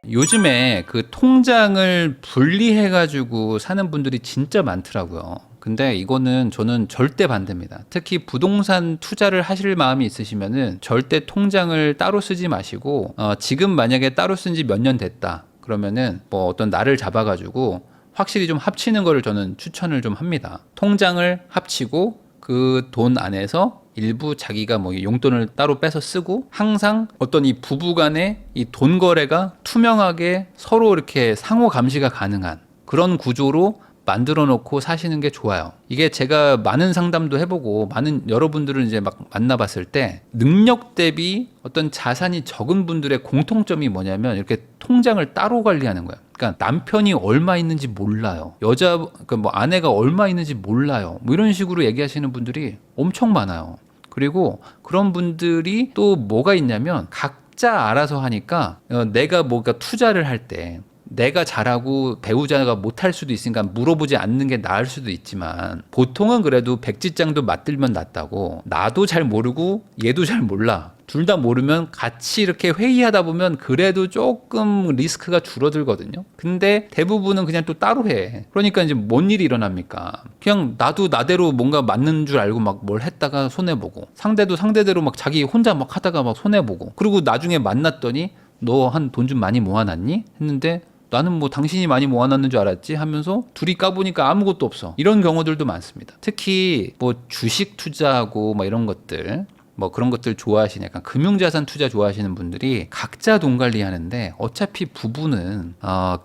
요즘에 그 통장을 분리해가지고 사는 분들이 진짜 많더라고요. 근데 이거는 저는 절대 반대입니다. 특히 부동산 투자를 하실 마음이 있으시면은 절대 통장을 따로 쓰지 마시고, 지금 만약에 따로 쓴 지 몇 년 됐다. 그러면은 뭐 어떤 날을 잡아가지고 확실히 좀 합치는 거를 저는 추천을 좀 합니다. 통장을 합치고 그 돈 안에서 일부 자기가 뭐 용돈을 따로 빼서 쓰고, 항상 어떤 이 부부 간의 이 돈 거래가 투명하게 서로 이렇게 상호 감시가 가능한 그런 구조로 만들어 놓고 사시는 게 좋아요. 이게 제가 많은 상담도 해보고 많은 여러분들을 이제 막 만나봤을 때 능력 대비 어떤 자산이 적은 분들의 공통점이 뭐냐면 이렇게 통장을 따로 관리하는 거예요. 그러니까 남편이 얼마 있는지 몰라요. 그러니까 뭐 아내가 얼마 있는지 몰라요. 뭐 이런 식으로 얘기하시는 분들이 엄청 많아요. 그리고 그런 분들이 또 뭐가 있냐면 각자 알아서 하니까 내가 뭔가 투자를 할 때 내가 잘하고 배우자가 못할 수도 있으니까 물어보지 않는 게 나을 수도 있지만, 보통은 그래도 백지장도 맞들면 낫다고, 나도 잘 모르고 얘도 잘 몰라, 둘 다 모르면 같이 이렇게 회의하다 보면 그래도 조금 리스크가 줄어들거든요. 근데 대부분은 그냥 또 따로 해. 그러니까 이제 뭔 일이 일어납니까? 그냥 나도 나대로 뭔가 맞는 줄 알고 막 뭘 했다가 손해보고, 상대도 상대대로 막 자기 혼자 막 하다가 막 손해보고, 그리고 나중에 만났더니 너 한 돈 좀 많이 모아놨니? 했는데 나는 뭐 당신이 많이 모아놨는 줄 알았지 하면서 둘이 까보니까 아무것도 없어. 이런 경우들도 많습니다. 특히 뭐 주식 투자하고 뭐 이런 것들, 뭐 그런 것들 좋아하시는, 약간 금융자산 투자 좋아하시는 분들이 각자 돈 관리하는데, 어차피 부부는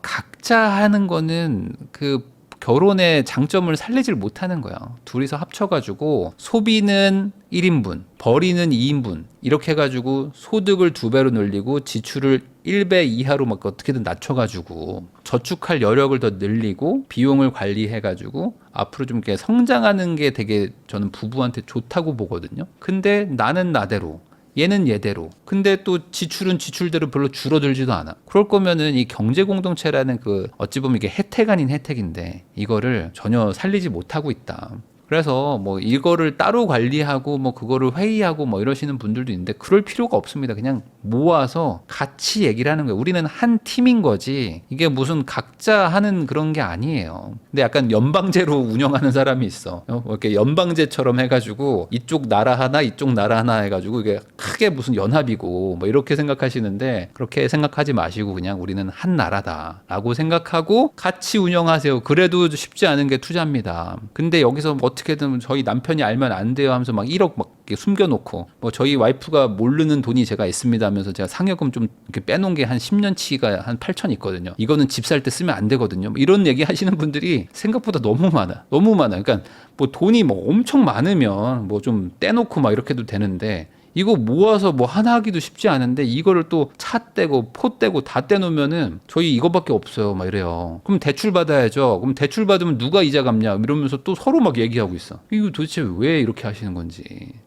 각자 하는 거는 그 결혼의 장점을 살리질 못하는 거야. 둘이서 합쳐가지고 소비는 1인분, 벌이는 2인분 이렇게 해가지고 소득을 2배로 늘리고 지출을 1배 이하로 막 어떻게든 낮춰가지고 저축할 여력을 더 늘리고 비용을 관리해가지고 앞으로 좀 이렇게 성장하는 게 되게 저는 부부한테 좋다고 보거든요. 근데 나는 나대로, 얘는 얘대로. 근데 또 지출은 지출대로 별로 줄어들지도 않아. 그럴 거면은 이 경제 공동체라는 그 어찌 보면 이게 혜택 아닌 혜택인데 이거를 전혀 살리지 못하고 있다. 그래서 뭐 이거를 따로 관리하고 뭐 그거를 회의하고 뭐 이러시는 분들도 있는데, 그럴 필요가 없습니다. 그냥 모아서 같이 얘기를 하는 거예요. 우리는 한 팀인 거지 이게 무슨 각자 하는 그런 게 아니에요. 근데 약간 연방제로 운영하는 사람이 있어. 뭐 이렇게 연방제처럼 해가지고 이쪽 나라 하나 이쪽 나라 하나 해가지고 이게 크게 무슨 연합이고 뭐 이렇게 생각하시는데, 그렇게 생각하지 마시고 그냥 우리는 한 나라다라고 생각하고 같이 운영하세요. 그래도 쉽지 않은 게 투자입니다. 근데 여기서 어떻게든 저희 남편이 알면 안 돼요 하면서 막 1억 막 이렇게 숨겨놓고, 뭐 저희 와이프가 모르는 돈이 제가 있습니다 하면서 제가 상여금 좀 이렇게 빼놓은 게 한 10년치가 한 8천 있거든요. 이거는 집 살 때 쓰면 안 되거든요. 뭐 이런 얘기 하시는 분들이 생각보다 너무 많아. 너무 많아. 그러니까 뭐 돈이 뭐 엄청 많으면 뭐 좀 떼놓고 막 이렇게 해도 되는데, 이거 모아서 뭐 하나 하기도 쉽지 않은데 이거를 또 차 떼고 포 떼고 다 떼놓으면은 저희 이거밖에 없어요 막 이래요. 그럼 대출 받아야죠. 그럼 대출 받으면 누가 이자 갚냐 이러면서 또 서로 막 얘기하고 있어. 이거 도대체 왜 이렇게 하시는 건지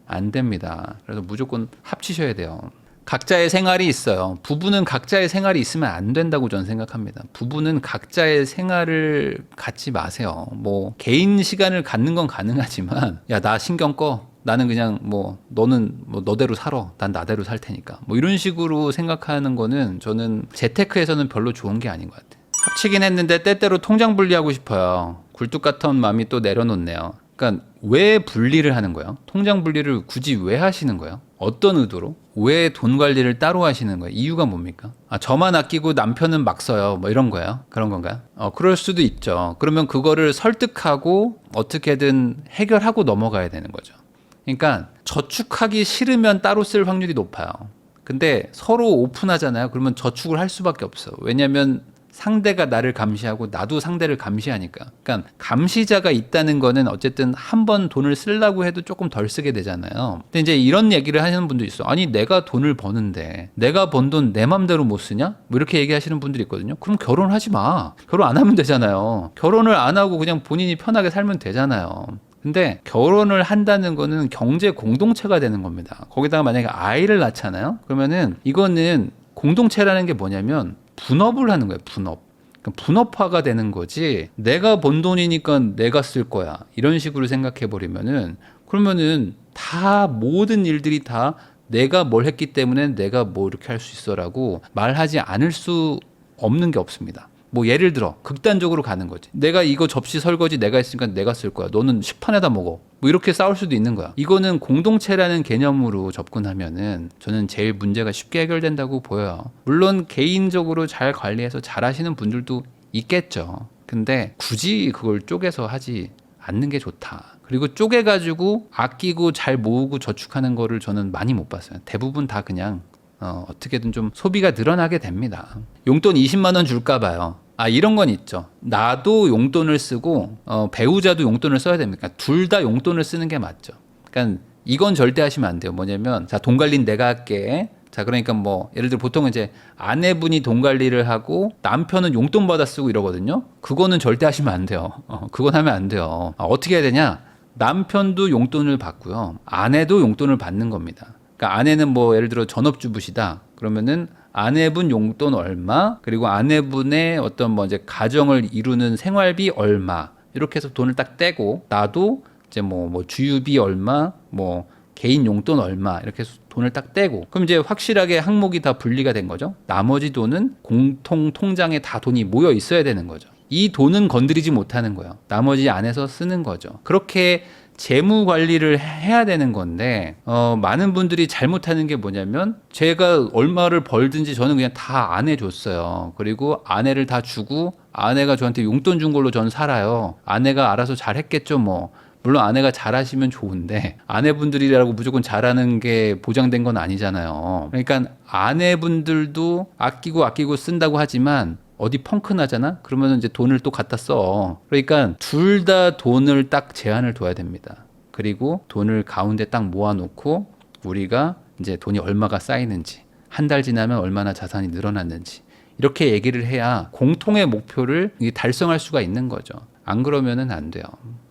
안 됩니다. 그래서 무조건 합치셔야 돼요. 각자의 생활이 있어요. 부부는 각자의 생활이 있으면 안 된다고 저는 생각합니다. 부부는 각자의 생활을 갖지 마세요. 뭐 개인 시간을 갖는 건 가능하지만, 야, 나 신경 꺼. 나는 그냥 뭐 너는 뭐 너대로 살아. 난 나대로 살 테니까. 뭐 이런 식으로 생각하는 거는 저는 재테크에서는 별로 좋은 게 아닌 것 같아요. 합치긴 했는데 때때로 통장 분리하고 싶어요. 굴뚝 같은 마음이 또 내려놓네요. 그러니까 왜 분리를 하는 거예요? 통장 분리를 굳이 왜 하시는 거예요? 어떤 의도로? 왜 돈 관리를 따로 하시는 거예요? 이유가 뭡니까? 저만 아끼고 남편은 막 써요. 뭐 이런 거예요? 그런 건가요? 그럴 수도 있죠. 그러면 그거를 설득하고 어떻게든 해결하고 넘어가야 되는 거죠. 그러니까 저축하기 싫으면 따로 쓸 확률이 높아요. 근데 서로 오픈하잖아요. 그러면 저축을 할 수밖에 없어. 왜냐면 상대가 나를 감시하고 나도 상대를 감시하니까. 그러니까 감시자가 있다는 거는 어쨌든 한 번 돈을 쓰려고 해도 조금 덜 쓰게 되잖아요. 근데 이제 이런 얘기를 하시는 분도 있어. 아니 내가 돈을 버는데 내가 번 돈 내 맘대로 못 쓰냐? 뭐 이렇게 얘기하시는 분들이 있거든요. 그럼 결혼하지 마. 결혼 안 하면 되잖아요. 결혼을 안 하고 그냥 본인이 편하게 살면 되잖아요. 근데 결혼을 한다는 거는 경제 공동체가 되는 겁니다. 거기다가 만약에 아이를 낳잖아요. 그러면은 이거는 공동체라는 게 뭐냐면 분업을 하는 거예요. 분업. 그러니까 분업화가 되는 거지. 내가 번 돈이니까 내가 쓸 거야. 이런 식으로 생각해 버리면은, 그러면은 다 모든 일들이 다 내가 뭘 했기 때문에 내가 뭐 이렇게 할 수 있어라고 말하지 않을 수 없는 게 없습니다. 뭐 예를 들어 극단적으로 가는 거지. 내가 이거 접시 설거지 내가 했으니까 내가 쓸 거야. 너는 식판에다 먹어. 뭐 이렇게 싸울 수도 있는 거야. 이거는 공동체라는 개념으로 접근하면은 저는 제일 문제가 쉽게 해결된다고 보여요. 물론 개인적으로 잘 관리해서 잘 하시는 분들도 있겠죠. 근데 굳이 그걸 쪼개서 하지 않는 게 좋다. 그리고 쪼개가지고 아끼고 잘 모으고 저축하는 거를 저는 많이 못 봤어요. 대부분 다 그냥 어떻게든 좀 소비가 늘어나게 됩니다. 용돈 20만 원 줄까 봐요. 이런 건 있죠. 나도 용돈을 쓰고 배우자도 용돈을 써야 됩니까? 둘 다 용돈을 쓰는 게 맞죠. 그러니까 이건 절대 하시면 안 돼요. 뭐냐면 자, 돈 관리는 내가 할게. 자, 그러니까 뭐 예를 들어 보통 이제 아내분이 돈 관리를 하고 남편은 용돈 받아 쓰고 이러거든요. 그거는 절대 하시면 안 돼요. 그건 하면 안 돼요. 어떻게 해야 되냐? 남편도 용돈을 받고요. 아내도 용돈을 받는 겁니다. 그러니까 아내는 뭐 예를 들어 전업주부시다. 그러면은 아내분 용돈 얼마, 그리고 아내분의 어떤 뭐 이제 가정을 이루는 생활비 얼마, 이렇게 해서 돈을 딱 떼고, 나도 이제 뭐 주유비 얼마, 뭐 개인 용돈 얼마, 이렇게 해서 돈을 딱 떼고, 그럼 이제 확실하게 항목이 다 분리가 된 거죠. 나머지 돈은 공통 통장에 다 돈이 모여 있어야 되는 거죠. 이 돈은 건드리지 못하는 거예요. 나머지 안에서 쓰는 거죠. 그렇게 재무 관리를 해야 되는 건데 많은 분들이 잘못하는 게 뭐냐면 제가 얼마를 벌든지 저는 그냥 다 아내 줬어요. 그리고 아내를 다 주고 아내가 저한테 용돈 준 걸로 전 살아요. 아내가 알아서 잘 했겠죠 뭐. 물론 아내가 잘하시면 좋은데 아내분들이라고 무조건 잘하는 게 보장된 건 아니잖아요. 그러니까 아내분들도 아끼고 쓴다고 하지만 어디 펑크 나잖아? 그러면 이제 돈을 또 갖다 써. 그러니까 둘 다 돈을 딱 제한을 둬야 됩니다. 그리고 돈을 가운데 딱 모아놓고 우리가 이제 돈이 얼마가 쌓이는지, 한 달 지나면 얼마나 자산이 늘어났는지 이렇게 얘기를 해야 공통의 목표를 달성할 수가 있는 거죠. 안 그러면은 안 돼요.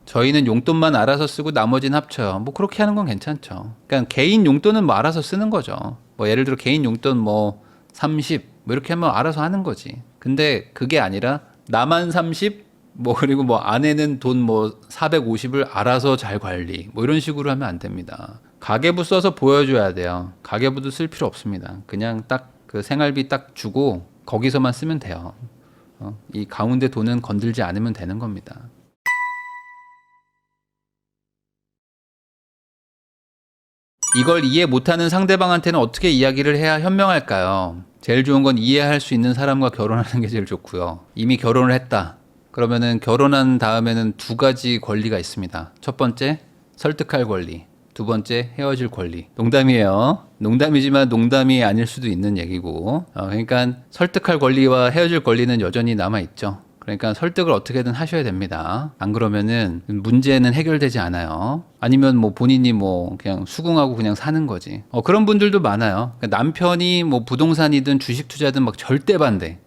저희는 용돈만 알아서 쓰고 나머지는 합쳐요. 뭐 그렇게 하는 건 괜찮죠. 그러니까 개인 용돈은 뭐 알아서 쓰는 거죠. 뭐 예를 들어 개인 용돈 뭐 30 뭐 이렇게 하면 알아서 하는 거지. 근데 그게 아니라 나만 30 뭐 그리고 뭐 아내는 돈 뭐 450을 알아서 잘 관리 뭐 이런 식으로 하면 안 됩니다. 가계부 써서 보여줘야 돼요. 가계부도 쓸 필요 없습니다. 그냥 딱 그 생활비 딱 주고 거기서만 쓰면 돼요. 이 가운데 돈은 건들지 않으면 되는 겁니다. 이걸 이해 못하는 상대방한테는 어떻게 이야기를 해야 현명할까요? 제일 좋은 건 이해할 수 있는 사람과 결혼하는 게 제일 좋고요. 이미 결혼을 했다. 그러면은 결혼한 다음에는 두 가지 권리가 있습니다. 첫 번째, 설득할 권리. 두 번째, 헤어질 권리. 농담이에요. 농담이지만 농담이 아닐 수도 있는 얘기고. 그러니까 설득할 권리와 헤어질 권리는 여전히 남아있죠. 그러니까 설득을 어떻게든 하셔야 됩니다. 안 그러면은 문제는 해결되지 않아요. 아니면 뭐 본인이 뭐 그냥 수긍하고 그냥 사는 거지. 그런 분들도 많아요. 그러니까 남편이 뭐 부동산이든 주식 투자든 막 절대 반대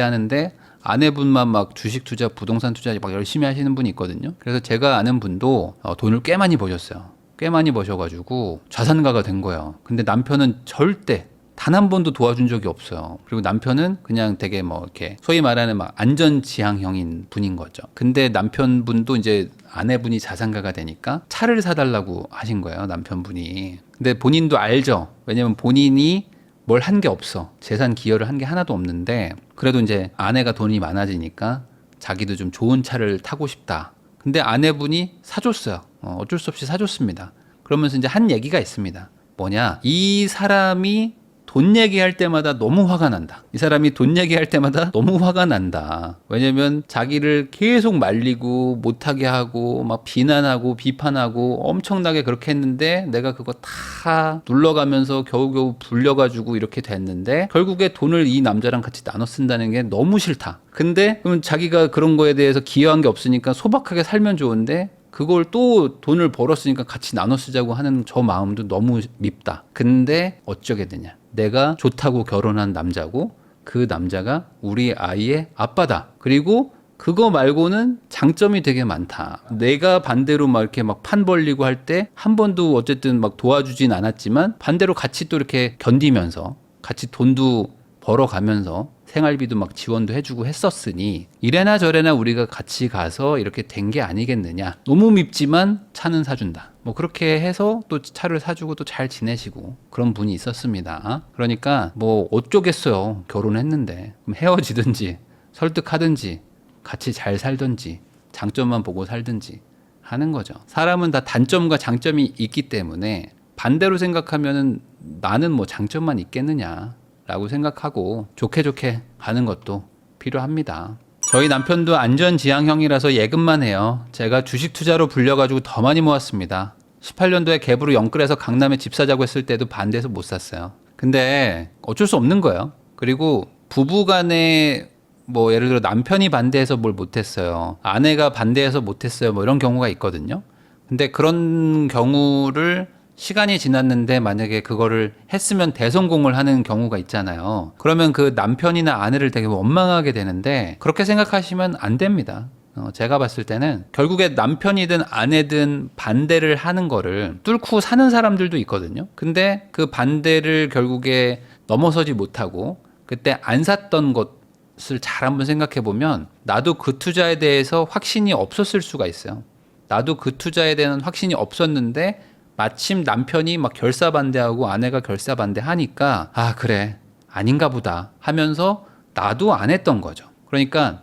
하는데 아내분만 막 주식 투자, 부동산 투자 막 열심히 하시는 분이 있거든요. 그래서 제가 아는 분도 돈을 꽤 많이 버셨어요. 꽤 많이 버셔가지고 자산가가 된 거예요. 근데 남편은 절대 단 한 번도 도와준 적이 없어요. 그리고 남편은 그냥 되게 뭐 이렇게 소위 말하는 막 안전지향형인 분인 거죠. 근데 남편분도 이제 아내분이 자산가가 되니까 차를 사달라고 하신 거예요, 남편분이. 근데 본인도 알죠. 왜냐면 본인이 뭘 한 게 없어. 재산 기여를 한 게 하나도 없는데 그래도 이제 아내가 돈이 많아지니까 자기도 좀 좋은 차를 타고 싶다. 근데 아내분이 사줬어요. 어쩔 수 없이 사줬습니다. 그러면서 이제 한 얘기가 있습니다. 뭐냐? 이 사람이 돈 얘기할 때마다 너무 화가 난다. 이 사람이 돈 얘기할 때마다 너무 화가 난다. 왜냐면 자기를 계속 말리고 못하게 하고 막 비난하고 비판하고 엄청나게 그렇게 했는데 내가 그거 다 눌러가면서 겨우겨우 불려가지고 이렇게 됐는데 결국에 돈을 이 남자랑 같이 나눠 쓴다는 게 너무 싫다. 근데 그럼 자기가 그런 거에 대해서 기여한 게 없으니까 소박하게 살면 좋은데 그걸 또 돈을 벌었으니까 같이 나눠 쓰자고 하는 저 마음도 너무 밉다. 근데 어쩌겠느냐. 내가 좋다고 결혼한 남자고 그 남자가 우리 아이의 아빠다. 그리고 그거 말고는 장점이 되게 많다. 내가 반대로 막 이렇게 막 판 벌리고 할 때 한 번도 어쨌든 막 도와주진 않았지만 반대로 같이 또 이렇게 견디면서 같이 돈도 벌어가면서 생활비도 막 지원도 해주고 했었으니 이래나 저래나 우리가 같이 가서 이렇게 된 게 아니겠느냐. 너무 밉지만 차는 사준다. 뭐 그렇게 해서 또 차를 사주고 또 잘 지내시고 그런 분이 있었습니다. 그러니까 뭐 어쩌겠어요. 결혼했는데. 그럼 헤어지든지 설득하든지 같이 잘 살든지 장점만 보고 살든지 하는 거죠. 사람은 다 단점과 장점이 있기 때문에 반대로 생각하면은 나는 뭐 장점만 있겠느냐 라고 생각하고 좋게 좋게 가는 것도 필요합니다. 저희 남편도 안전지향형이라서 예금만 해요. 제가 주식 투자로 불려가지고 더 많이 모았습니다. 18년도에 갭으로 영끌해서 강남에 집 사자고 했을 때도 반대해서 못 샀어요. 근데 어쩔 수 없는 거예요. 그리고 부부간에 뭐 예를 들어 남편이 반대해서 뭘 못했어요. 아내가 반대해서 못했어요. 뭐 이런 경우가 있거든요. 근데 그런 경우를 시간이 지났는데 만약에 그거를 했으면 대성공을 하는 경우가 있잖아요. 그러면 그 남편이나 아내를 되게 원망하게 되는데 그렇게 생각하시면 안 됩니다. 제가 봤을 때는 결국에 남편이든 아내든 반대를 하는 거를 뚫고 사는 사람들도 있거든요. 근데 그 반대를 결국에 넘어서지 못하고 그때 안 샀던 것을 잘 한번 생각해 보면 나도 그 투자에 대해서 확신이 없었을 수가 있어요. 나도 그 투자에 대한 확신이 없었는데 마침 남편이 막 결사 반대하고 아내가 결사 반대하니까 아 그래 아닌가 보다 하면서 나도 안 했던 거죠. 그러니까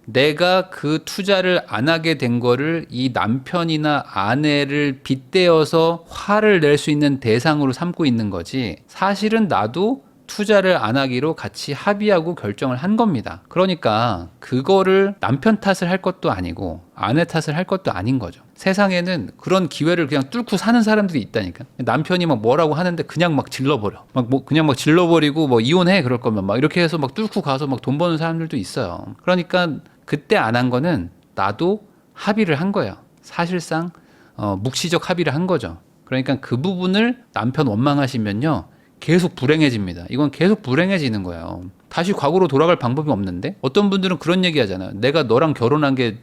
내가 그 투자를 안 하게 된 거를 이 남편이나 아내를 빗대어서 화를 낼 수 있는 대상으로 삼고 있는 거지 사실은 나도 투자를 안 하기로 같이 합의하고 결정을 한 겁니다. 그러니까 그거를 남편 탓을 할 것도 아니고 아내 탓을 할 것도 아닌 거죠. 세상에는 그런 기회를 그냥 뚫고 사는 사람들이 있다니까. 남편이 막 뭐라고 하는데 그냥 막 질러버려. 그냥 막 질러버리고 뭐 이혼해 그럴 거면 막 이렇게 해서 막 뚫고 가서 막 돈 버는 사람들도 있어요. 그러니까 그때 안 한 거는 나도 합의를 한 거예요. 사실상 묵시적 합의를 한 거죠. 그러니까 그 부분을 남편 원망하시면요. 계속 불행해집니다. 이건 계속 불행해지는 거예요. 다시 과거로 돌아갈 방법이 없는데 어떤 분들은 그런 얘기 하잖아요. 내가 너랑 결혼한 게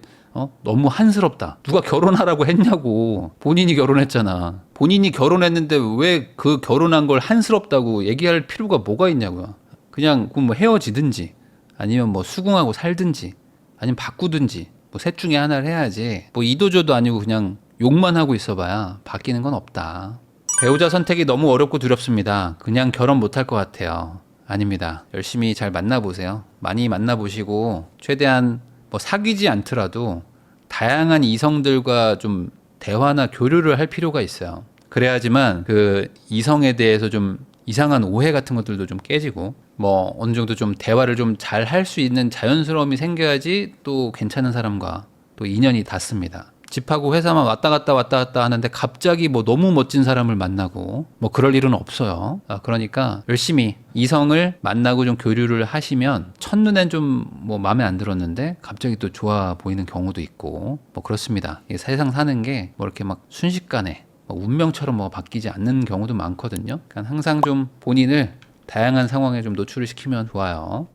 너무 한스럽다. 누가 결혼하라고 했냐고. 본인이 결혼했잖아. 본인이 결혼했는데 왜 그 결혼한 걸 한스럽다고 얘기할 필요가 뭐가 있냐고요. 그냥 뭐 헤어지든지 아니면 뭐 수긍하고 살든지 아니면 바꾸든지 뭐 셋 중에 하나를 해야지. 뭐 이도저도 아니고 그냥 욕만 하고 있어봐야 바뀌는 건 없다. 배우자 선택이 너무 어렵고 두렵습니다. 그냥 결혼 못할 것 같아요. 아닙니다. 열심히 잘 만나보세요. 많이 만나보시고 최대한 뭐 사귀지 않더라도 다양한 이성들과 좀 대화나 교류를 할 필요가 있어요. 그래야지만 그 이성에 대해서 좀 이상한 오해 같은 것들도 좀 깨지고 뭐 어느 정도 좀 대화를 좀 잘 할 수 있는 자연스러움이 생겨야지 또 괜찮은 사람과 또 인연이 닿습니다. 집하고 회사만 왔다 갔다 하는데 갑자기 뭐 너무 멋진 사람을 만나고 뭐 그럴 일은 없어요. 그러니까 열심히 이성을 만나고 좀 교류를 하시면 첫눈엔 좀 뭐 마음에 안 들었는데 갑자기 또 좋아 보이는 경우도 있고 뭐 그렇습니다. 이 세상 사는 게 뭐 이렇게 막 순식간에 뭐 운명처럼 뭐 바뀌지 않는 경우도 많거든요. 그러니까 항상 좀 본인을 다양한 상황에 좀 노출을 시키면 좋아요.